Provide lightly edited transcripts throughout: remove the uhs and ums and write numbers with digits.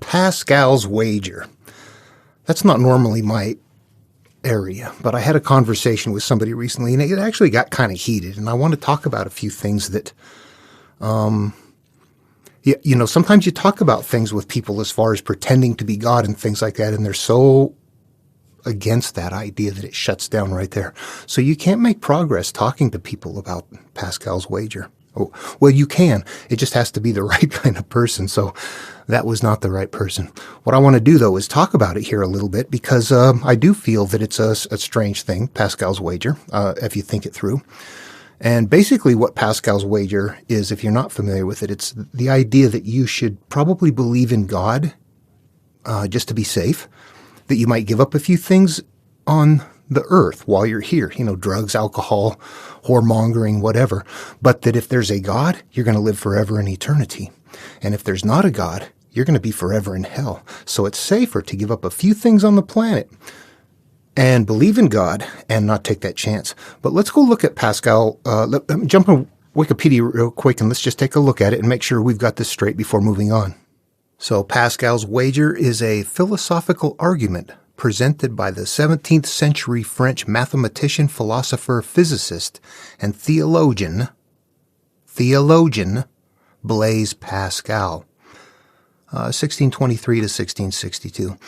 Pascal's Wager. That's not normally my area, but I had a conversation with somebody recently, and it actually got kind of heated, and I want to talk about a few things that, sometimes you talk about things with people as far as pretending to be God and things like that, and they're so against that idea that it shuts down right there. So you can't make progress talking to people about Pascal's Wager. Oh, well, you can. It just has to be the right kind of person. So that was not the right person. What I want to do, though, is talk about it here a little bit because I do feel that it's a strange thing, Pascal's Wager, if you think it through. And basically what Pascal's Wager is, if you're not familiar with it, it's the idea that you should probably believe in God just to be safe, that you might give up a few things on the earth while you're here, drugs, alcohol, whoremongering, whatever, but that if there's a God, you're going to live forever in eternity. And if there's not a God, you're going to be forever in hell. So it's safer to give up a few things on the planet and believe in God and not take that chance. But let's go look at Pascal. Jump on Wikipedia real quick and let's just take a look at it and make sure we've got this straight before moving on. So Pascal's Wager is a philosophical argument presented by the 17th century French mathematician, philosopher, physicist, and theologian Blaise Pascal, 1623 to 1662.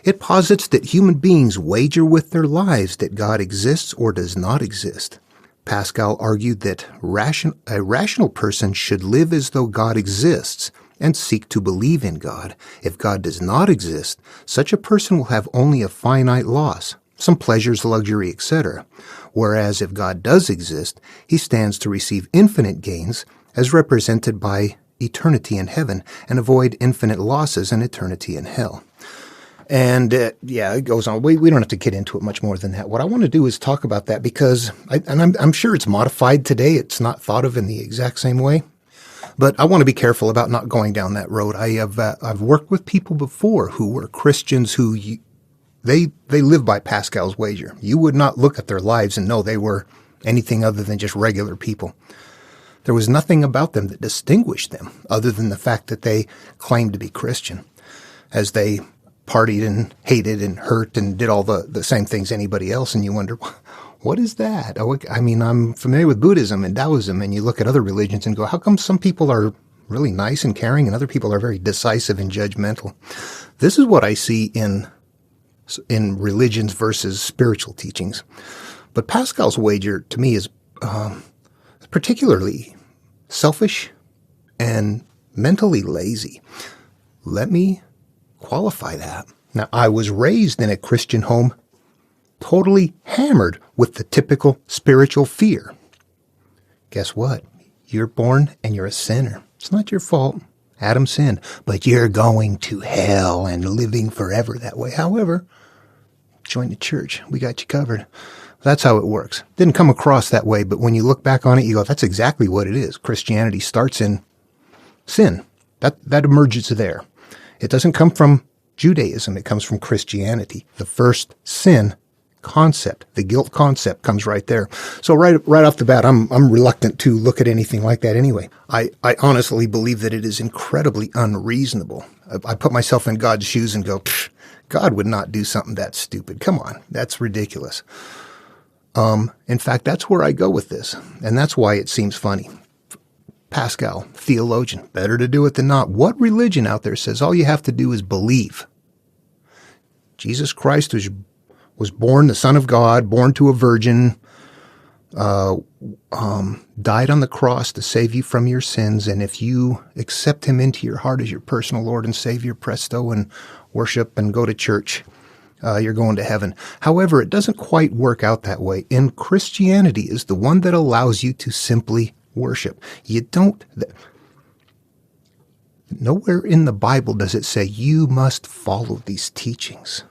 It posits that human beings wager with their lives that God exists or does not exist. Pascal argued that a rational person should live as though God exists and seek to believe in God. If God does not exist, such a person will have only a finite loss, some pleasures, luxury, etc. Whereas if God does exist, he stands to receive infinite gains as represented by eternity in heaven and avoid infinite losses and eternity in hell. And it goes on. We don't have to get into it much more than that. What I want to do is talk about that because, I'm sure it's modified today. It's not thought of in the exact same way. But I want to be careful about not going down that road. I've worked with people before who were Christians who they live by Pascal's Wager. You would not look at their lives and know they were anything other than just regular people. There was nothing about them that distinguished them other than the fact that they claimed to be Christian, as they partied and hated and hurt and did all the same things anybody else. And you wonder, what is that? I'm familiar with Buddhism and Taoism, and you look at other religions and go, how come some people are really nice and caring and other people are very decisive and judgmental? This is what I see in religions versus spiritual teachings. But Pascal's Wager, to me, is particularly selfish and mentally lazy. Let me qualify that. Now, I was raised in a Christian home, totally hammered with the typical spiritual fear. Guess what? You're born and you're a sinner. It's not your fault. Adam sinned, but you're going to hell and living forever that way. However, join the church. We got you covered. That's how it works. Didn't come across that way, but when you look back on it, you go, that's exactly what it is. Christianity starts in sin. That emerges there. It doesn't come from Judaism. It comes from Christianity. The first sin concept, the guilt concept, comes right there. So right off the bat, I'm reluctant to look at anything like that anyway. I honestly believe that it is incredibly unreasonable. I put myself in God's shoes and go, God would not do something that stupid. Come on, that's ridiculous. In fact, that's where I go with this, and that's why it seems funny. Pascal, theologian, better to do it than not. What religion out there says all you have to do is believe? Jesus Christ was born the Son of God, born to a virgin, died on the cross to save you from your sins, and if you accept him into your heart as your personal Lord and Savior, presto, and worship and go to church, you're going to heaven. However, it doesn't quite work out that way. And Christianity is the one that allows you to simply worship. Nowhere in the Bible does it say you must follow these teachings.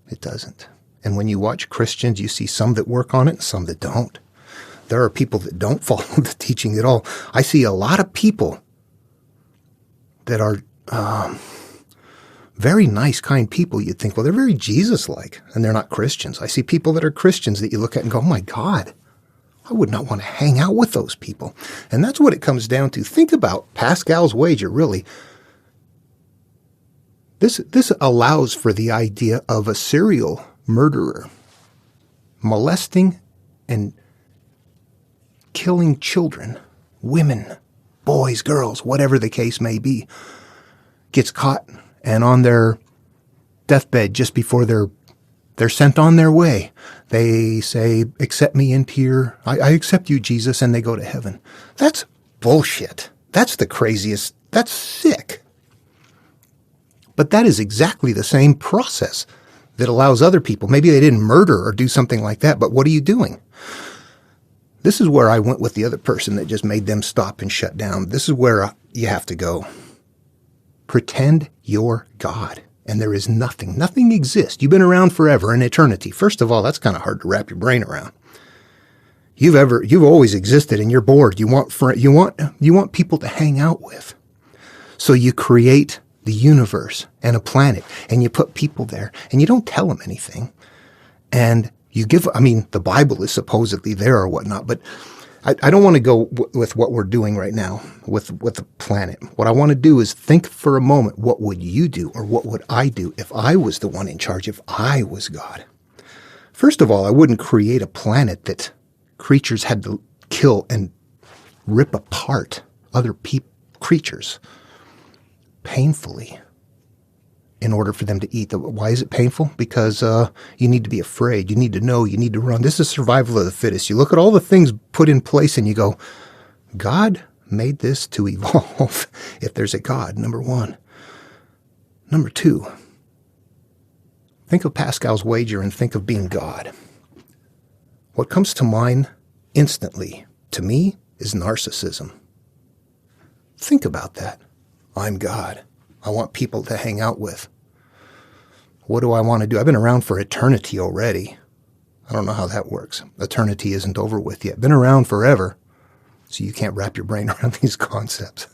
It doesn't. And when you watch Christians, you see some that work on it and some that don't. There are people that don't follow the teaching at all. I see a lot of people that are very nice, kind people. You'd think, well, they're very Jesus-like, and they're not Christians. I see people that are Christians that you look at and go, oh my God, I would not want to hang out with those people. And that's what it comes down to. Think about Pascal's Wager, really. This allows for the idea of a serial murderer molesting and killing children, women, boys, girls, whatever the case may be, gets caught and on their deathbed just before they're sent on their way, they say, accept me into your, I accept you, Jesus, and they go to heaven. That's bullshit. That's the craziest. That's sick. But that is exactly the same process that allows other people. Maybe they didn't murder or do something like that, but what are you doing? This is where I went with the other person that just made them stop and shut down. This is where you have to go. Pretend you're God, and there is nothing. Nothing exists. You've been around forever, in eternity. First of all, that's kind of hard to wrap your brain around. You've always existed, and you're bored. You want people to hang out with. So you create the universe and a planet, and you put people there, and you don't tell them anything. And you give, the Bible is supposedly there or whatnot, but I don't want to go with what we're doing right now with the planet. What I want to do is think for a moment, what would you do, or what would I do if I was the one in charge, if I was God? First of all, I wouldn't create a planet that creatures had to kill and rip apart other creatures painfully in order for them to eat. Why is it painful? Because you need to be afraid. You need to know. You need to run. This is survival of the fittest. You look at all the things put in place and you go, God made this to evolve if there's a God, number one. Number two, think of Pascal's Wager and think of being God. What comes to mind instantly, to me, is narcissism. Think about that. I'm God. I want people to hang out with. What do I want to do? I've been around for eternity already. I don't know how that works. Eternity isn't over with yet. Been around forever, so you can't wrap your brain around these concepts.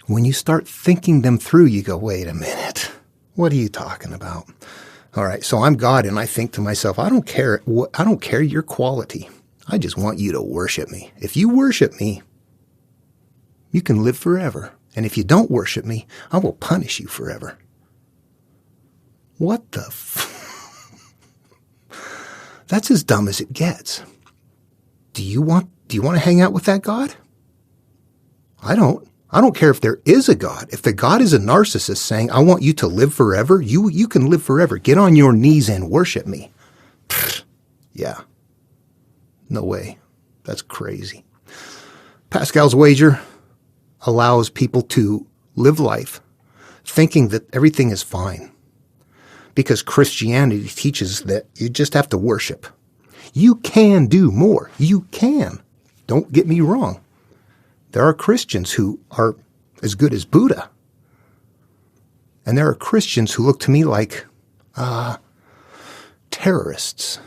When you start thinking them through, you go, wait a minute. What are you talking about? All right, so I'm God, and I think to myself, I don't care your quality. I just want you to worship me. If you worship me, you can live forever. And if you don't worship me, I will punish you forever. What the That's as dumb as it gets. Do you want to hang out with that God? I don't. I don't care if there is a God. If the God is a narcissist saying, I want you to live forever, you can live forever. Get on your knees and worship me. Pfft, yeah. No way. That's crazy. Pascal's Wager allows people to live life thinking that everything is fine, because Christianity teaches that you just have to worship. You can do more. You can. Don't get me wrong. There are Christians who are as good as Buddha. And there are Christians who look to me like terrorists.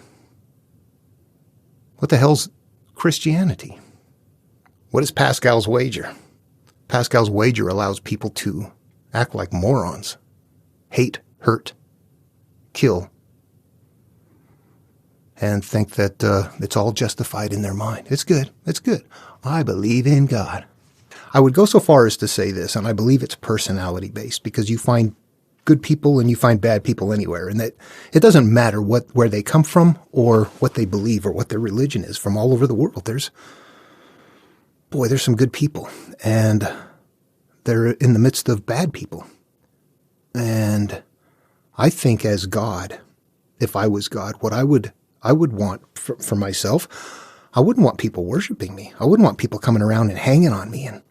What the hell's Christianity? What is Pascal's Wager? Pascal's Wager allows people to act like morons, hate, hurt, kill, and think that it's all justified in their mind. It's good. It's good. I believe in God. I would go so far as to say this, and I believe it's personality-based, because you find good people and you find bad people anywhere, and that it doesn't matter where they come from or what they believe or what their religion is. From all over the world, there's some good people, and they're in the midst of bad people. And I think as God, if I was God, what I would want for myself, I wouldn't want people worshiping me. I wouldn't want people coming around and hanging on me and,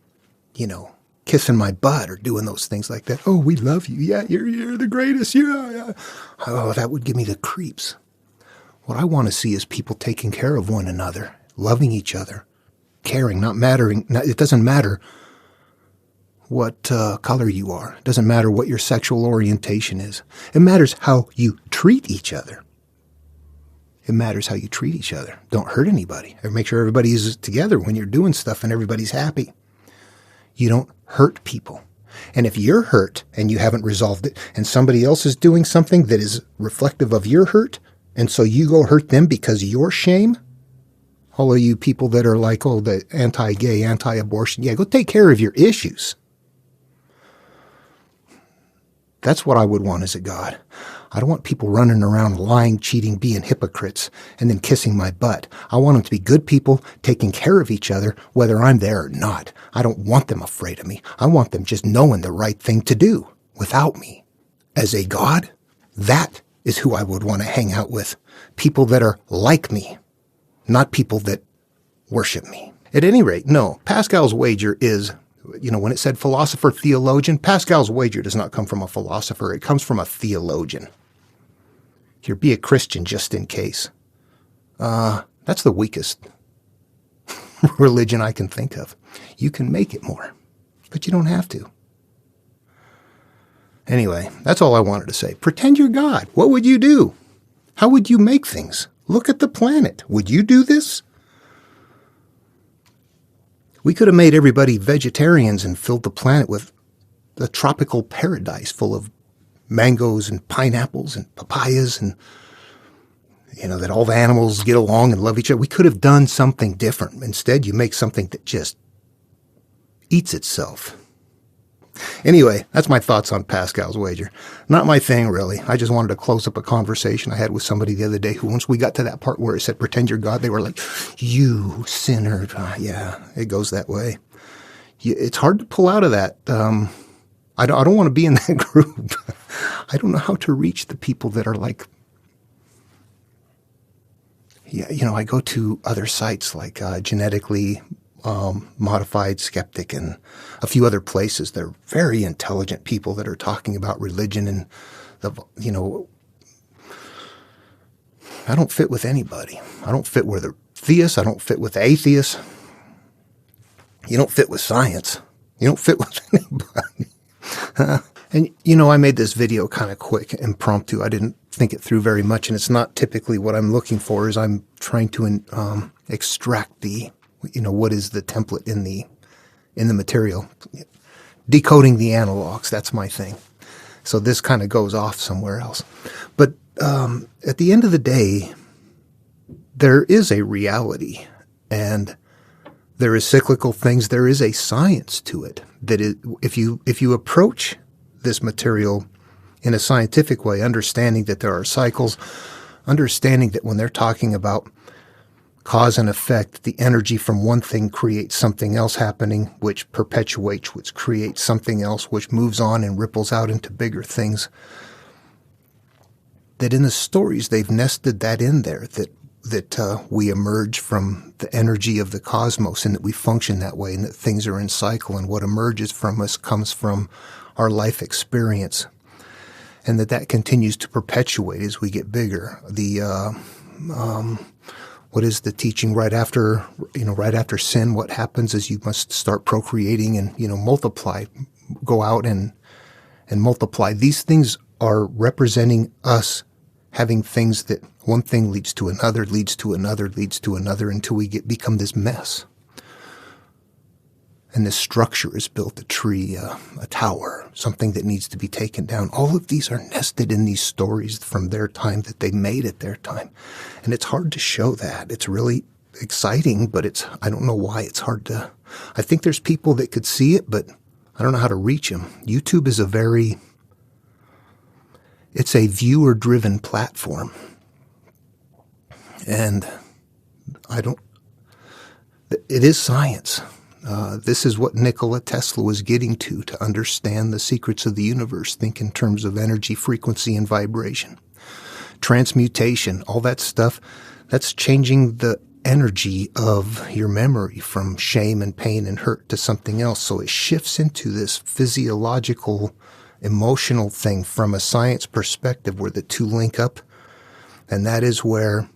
kissing my butt or doing those things like that. Oh, we love you. Yeah, you're the greatest. Yeah. Oh, that would give me the creeps. What I want to see is people taking care of one another, loving each other, caring, not mattering. It doesn't matter what color you are. It doesn't matter what your sexual orientation is. It matters how you treat each other. It matters how you treat each other. Don't hurt anybody. Make sure everybody's together when you're doing stuff and everybody's happy. You don't hurt people. And if you're hurt and you haven't resolved it, and somebody else is doing something that is reflective of your hurt, and so you go hurt them because of your shame, all of you people that are like, oh, the anti-gay, anti-abortion, yeah, go take care of your issues. That's what I would want as a God. I don't want people running around lying, cheating, being hypocrites, and then kissing my butt. I want them to be good people, taking care of each other, whether I'm there or not. I don't want them afraid of me. I want them just knowing the right thing to do without me. As a God, that is who I would want to hang out with. People that are like me, not people that worship me. At any rate, no, Pascal's Wager is, when it said philosopher, theologian, Pascal's Wager does not come from a philosopher. It comes from a theologian. Here, be a Christian just in case. That's the weakest religion I can think of. You can make it more, but you don't have to. Anyway, that's all I wanted to say. Pretend you're God. What would you do? How would you make things? Look at the planet. Would you do this? We could have made everybody vegetarians and filled the planet with a tropical paradise full of mangoes and pineapples and papayas and, that all the animals get along and love each other. We could have done something different. Instead, you make something that just eats itself. Anyway, that's my thoughts on Pascal's Wager. Not my thing, really. I just wanted to close up a conversation I had with somebody the other day who, once we got to that part where it said, pretend you're God, they were like, you sinner. Yeah, it goes that way. It's hard to pull out of that. I don't want to be in that group. I don't know how to reach the people that are like, I go to other sites like Genetically Modified Skeptic and a few other places. They're very intelligent people that are talking about religion and I don't fit with anybody. I don't fit with the theists. I don't fit with the atheists. You don't fit with science. You don't fit with anybody. And, I made this video kind of quick, impromptu. I didn't think it through very much, and it's not typically what I'm looking for. Is I'm trying to extract what is the template in the material. Decoding the analogs, that's my thing. So this kind of goes off somewhere else. But at the end of the day, there is a reality, and there is cyclical things. There is a science to it. That if you approach this material in a scientific way, understanding that there are cycles, understanding that when they're talking about cause and effect, the energy from one thing creates something else happening, which perpetuates, which creates something else, which moves on and ripples out into bigger things. That in the stories, they've nested that in there, that we emerge from the energy of the cosmos and that we function that way and that things are in cycle, and what emerges from us comes from our life experience, and that continues to perpetuate as we get bigger. What is the teaching right after sin? What happens is you must start procreating and, multiply, go out and multiply. These things are representing us having things that one thing leads to another, leads to another, leads to another, until we become this mess. And this structure is built, a tree, a tower, something that needs to be taken down. All of these are nested in these stories from their time that they made at their time. And it's hard to show that. It's really exciting, but I don't know why it's hard to. I think there's people that could see it, but I don't know how to reach them. YouTube is it's a viewer-driven platform. And it is science. This is what Nikola Tesla was getting to understand the secrets of the universe. Think in terms of energy, frequency, and vibration. Transmutation, all that stuff, that's changing the energy of your memory from shame and pain and hurt to something else. So it shifts into this physiological, emotional thing from a science perspective where the two link up. And that is where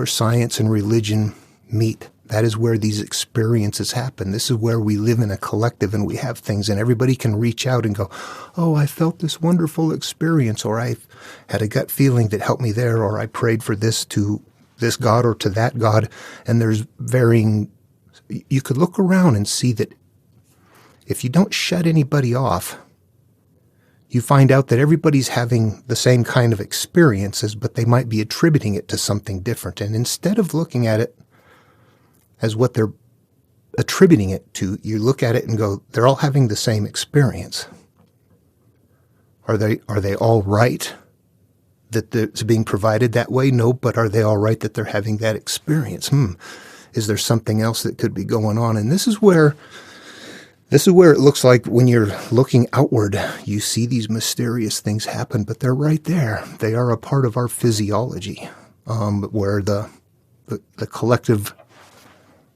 science and religion meet. That is where these experiences happen. This is where we live in a collective and we have things, and everybody can reach out and go, oh, I felt this wonderful experience, or I had a gut feeling that helped me there, or I prayed for this to this God or to that God. And there's you could look around and see that if you don't shut anybody off, you find out that everybody's having the same kind of experiences, but they might be attributing it to something different. And instead of looking at it as what they're attributing it to, you look at it and go, they're all having the same experience. Are they all right that it's being provided that way? No, but are they all right that they're having that experience? Is there something else that could be going on? And this is where it looks like when you're looking outward, you see these mysterious things happen, but they're right there. They are a part of our physiology, where the collective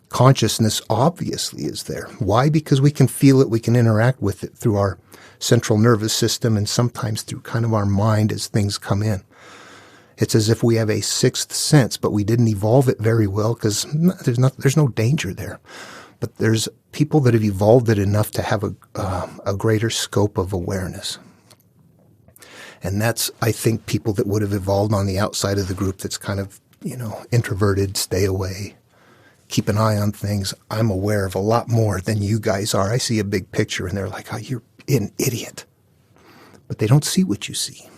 consciousness obviously is there. Why? Because we can feel it, we can interact with it through our central nervous system and sometimes through kind of our mind as things come in. It's as if we have a sixth sense, but we didn't evolve it very well because there's no danger there. But there's people that have evolved it enough to have a greater scope of awareness. And that's, I think, people that would have evolved on the outside of the group that's kind of, introverted, stay away, keep an eye on things. I'm aware of a lot more than you guys are. I see a big picture and they're like, oh, you're an idiot. But they don't see what you see.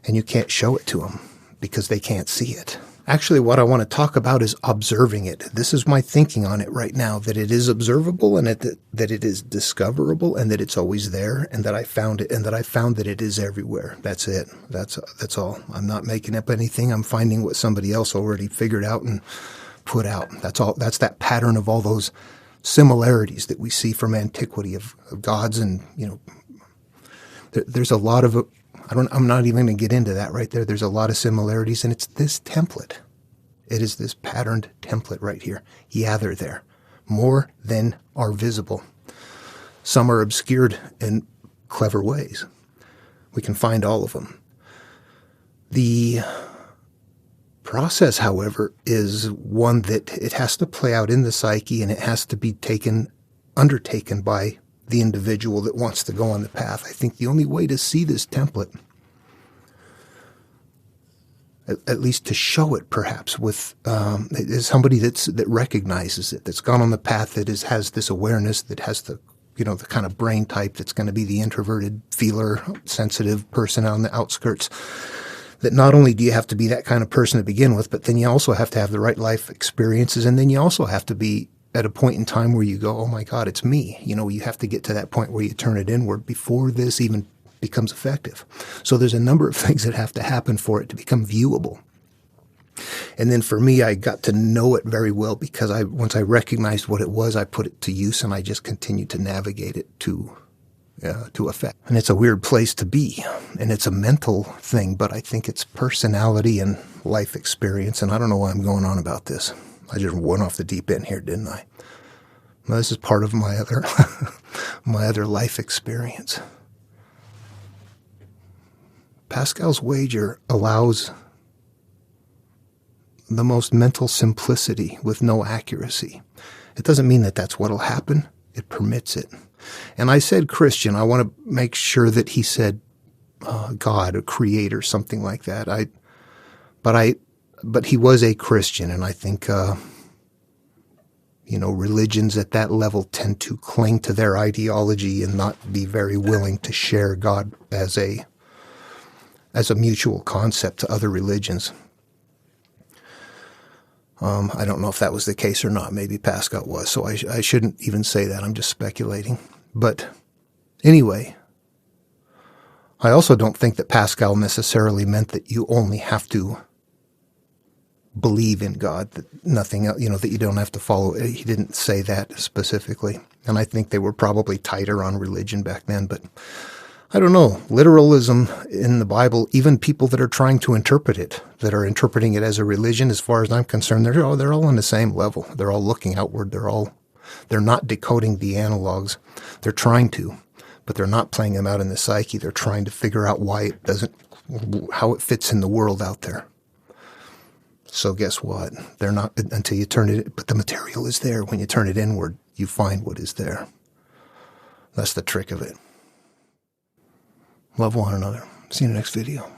And you can't show it to them because they can't see it. Actually, what I want to talk about is observing it. This is my thinking on it right now, that it is observable and that it is discoverable and that it's always there and that I found it and that I found that it is everywhere. That's it. That's all. I'm not making up anything. I'm finding what somebody else already figured out and put out. That's all. That's that pattern of all those similarities that we see from antiquity of gods and, there's a lot of I'm not even going to get into that right there. There's a lot of similarities, and it's this template. It is this patterned template right here. Yeah, they're there. More than are visible. Some are obscured in clever ways. We can find all of them. The process, however, is one that it has to play out in the psyche, and it has to be undertaken by the individual that wants to go on the path. I think the only way to see this template, at least to show it perhaps, with is somebody that recognizes it, that's gone on the path, that has this awareness, that has the the kind of brain type that's going to be the introverted, feeler, sensitive person on the outskirts. That not only do you have to be that kind of person to begin with, but then you also have to have the right life experiences, and then you also have to be at a point in time where you go, oh my God, it's me. You have to get to that point where you turn it inward before this even becomes effective. So there's a number of things that have to happen for it to become viewable. And then for me, I got to know it very well because once I recognized what it was, I put it to use and I just continued to navigate it to effect. And it's a weird place to be, and it's a mental thing, but I think it's personality and life experience. And I don't know why I'm going on about this. I just went off the deep end here, didn't I? Well, this is part of my other life experience. Pascal's Wager allows the most mental simplicity with no accuracy. It doesn't mean that that's what'll happen. It permits it. And I said Christian. I want to make sure that he said God or creator, something like that. But he was a Christian, and I think, religions at that level tend to cling to their ideology and not be very willing to share God as a mutual concept to other religions. I don't know if that was the case or not. Maybe Pascal was, so I shouldn't even say that. I'm just speculating. But anyway, I also don't think that Pascal necessarily meant that you only have to believe in God, that nothing else, that you don't have to follow. He didn't say that specifically. And I think they were probably tighter on religion back then, but I don't know. Literalism in the Bible, even people that are trying to interpret it, that are interpreting it as a religion, as far as I'm concerned, they're all on the same level. They're all looking outward. They're not decoding the analogs. They're trying to, but they're not playing them out in the psyche. They're trying to figure out how it fits in the world out there. So guess what? They're not until you turn it, but the material is there. When you turn it inward, you find what is there. That's the trick of it. Love one another. See you in the next video.